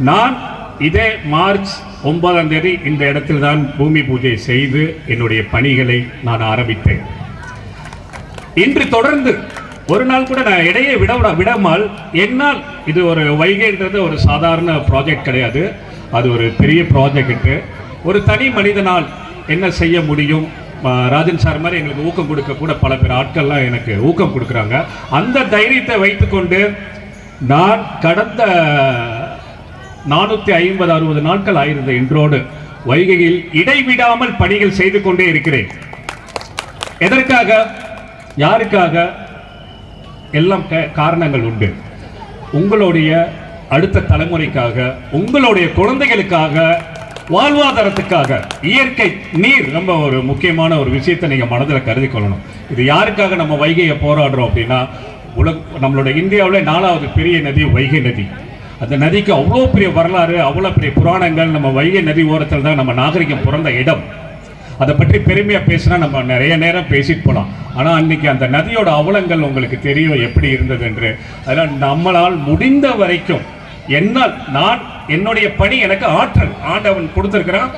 நான் இதே மார்ச் 9ஆம் தேதி இந்த இடத்தில் தான் பூமி பூஜை செய்து என்னுடைய பணிகளை நான் ஆரம்பித்தேன். இன்று தொடர்ந்து ஒரு நாள் கூட நான் இடையே விடாமல் என்னால் இது ஒரு வைகைன்றது ஒரு சாதாரண ப்ராஜெக்ட் கிடையாது, அது ஒரு பெரிய ப்ராஜெக்ட். ஒரு தனி மனிதனால் என்ன செய்ய முடியும்? ராஜன் சார் மாதிரி எங்களுக்கு ஊக்கம் கொடுக்க கூட பல பேர் ஆட்கள்லாம் எனக்கு ஊக்கம் கொடுக்குறாங்க. அந்த தைரியத்தை வைத்துக்கொண்டு நான் கடந்த 450-60 நாட்கள் ஆயிருந்த இன்றோடு வைகையில் இடைவிடாமல் பணிகள் செய்து கொண்டே இருக்கிறேன். எதற்காக, யாருக்காக? எல்லாம் காரணங்கள் உண்டு. உங்களுடைய அடுத்த தலைமுறைக்காக, உங்களுடைய குழந்தைகளுக்காக, வாழ்வாதாரத்துக்காக. இயற்கை நீர் ரொம்ப ஒரு முக்கியமான ஒரு விஷயத்தை நீங்க மனதில் கருதி கொள்ளணும். இது யாருக்காக நம்ம வைகையை போராடுறோம் அப்படின்னா, நம்மளோட இந்தியாவில் 4வது பெரிய நதி வைகை நதி. அந்த நதிக்கு அவ்வளோ பெரிய வரலாறு, அவ்வளோ பெரிய புராணங்கள். நம்ம வைகை நதி ஓரத்தில் தான் நம்ம நாகரிகம் பிறந்த இடம். அதை பற்றி பெருமையாக பேசினா நம்ம நிறைய நேரம் பேசிட்டு போகலாம். ஆனால் அன்னைக்கு அந்த நதியோட அவலங்கள் உங்களுக்கு தெரியும் எப்படி இருந்தது என்று. அதனால் நம்மளால் முடிந்த வரைக்கும் என்னால், நான் என்னுடைய பணி, எனக்கு ஆற்றல் ஆண்டவன் கொடுத்துருக்கிறான்,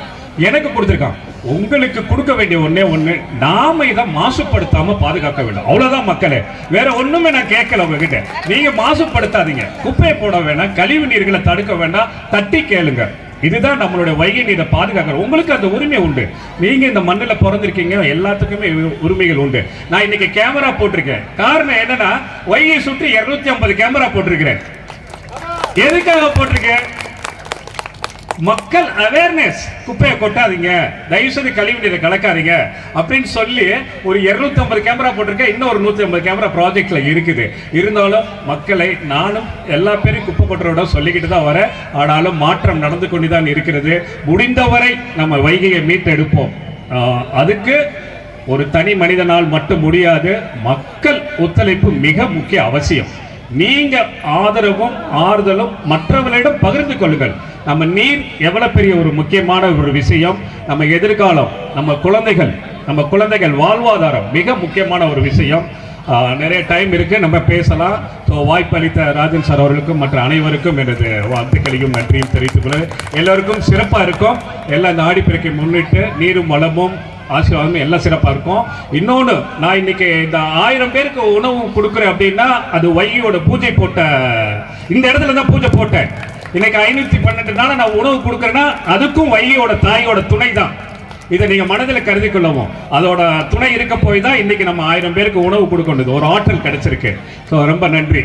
எனக்கு கொடுத்துருக்கான். உங்களுக்கு கொடுக்க வேண்டிய ஒன்னே ஒன்று, நாம இதை மாசுபடுத்தாம பாதுகாக்க வேண்டும். அவ்வளவுதான் மக்களே, வேற ஒண்ணுமே நான் கேட்கல உங்ககிட்ட. நீங்க மாசுபடுத்தாதீங்க, குப்பையை போட வேண்டாம், கழிவு நீர்களை தடுக்க வேண்டாம், தட்டி கேளுங்க. இதுதான் நம்மளுடைய வைகை நீரை பாதுகாக்கிற உங்களுக்கு அந்த உரிமை உண்டு. நீங்க இந்த மண்ணில் பிறந்திருக்கீங்க, எல்லாத்துக்குமே உரிமைகள் உண்டு. நான் இன்னைக்கு கேமரா போட்டிருக்கேன். காரணம் என்னன்னா, வைகை சுற்றி 250 கேமரா போட்டிருக்கிறேன். எதுக்காக போட்டிருக்கேன்? மக்கள் அவேர்னஸ். குப்பையை கொட்டாதீங்க, தயவு செய்து கழிவு நீரை கலக்காதீங்க அப்படின்னு சொல்லி ஒரு 250 கேமரா போட்டிருக்கேன். இன்னும் ஒரு 150 கேமரா ப்ராஜெக்ட்ல இருக்குது. இருந்தாலும் மக்களை நானும் எல்லா பேரும் குப்பை கொட்டுறோட சொல்லிக்கிட்டு தான் வரேன். ஆனாலும் மாற்றம் நடந்து கொண்டுதான் இருக்கிறது. முடிந்தவரை நம்ம வைகையை மீட்டெடுப்போம். அதுக்கு ஒரு தனி மனிதனால் மட்டும் முடியாது, மக்கள் ஒத்துழைப்பு மிக முக்கிய அவசியம். நீங்க ஆதரவும் ஆறுதலும் மற்றவர்களிடம் பகிர்ந்து கொள்ளுங்கள். நம்ம நீர் எவ்வளவு பெரிய ஒரு முக்கியமான ஒரு விஷயம். நம்ம எதிர்காலம், நம்ம குழந்தைகள் வாழ்வாதாரம் மிக முக்கியமான ஒரு விஷயம். நிறைய டைம் இருக்கு, நம்ம பேசலாம். வாய்ப்பளித்த ராஜன் சார் அவர்களுக்கும் மற்ற அனைவருக்கும் எனது வாழ்த்துக்களையும் நன்றியும் தெரிவித்துக் கொள்ள. எல்லாருக்கும் சிறப்பா இருக்கும். எல்லாம் இந்த ஆடிப்பெருக்கை முன்னிட்டு நீரும் வளமும் ஆசீர்வாதம் எல்லாம் சிறப்பாக இருக்கும். இன்னொன்று, நான் இன்னைக்கு இந்த 1000 பேருக்கு உணவு கொடுக்குறேன் அப்படின்னா, அது வைகையோட பூஜை போட்ட இந்த இடத்துல தான் பூஜை போட்டேன். இன்னைக்கு 512 நாள் நான் உணவு கொடுக்குறேன்னா அதுக்கும் வைகையோட தாயோட துணை தான். இதை நீங்க மனதில் கருதி கொள்ளவும். அதோட துணை இருக்க போய் தான் இன்னைக்கு நம்ம 1000 பேருக்கு உணவு கொடுக்க வேண்டியது ஒரு ஆற்றல் கிடைச்சிருக்கு. ஸோ ரொம்ப நன்றி.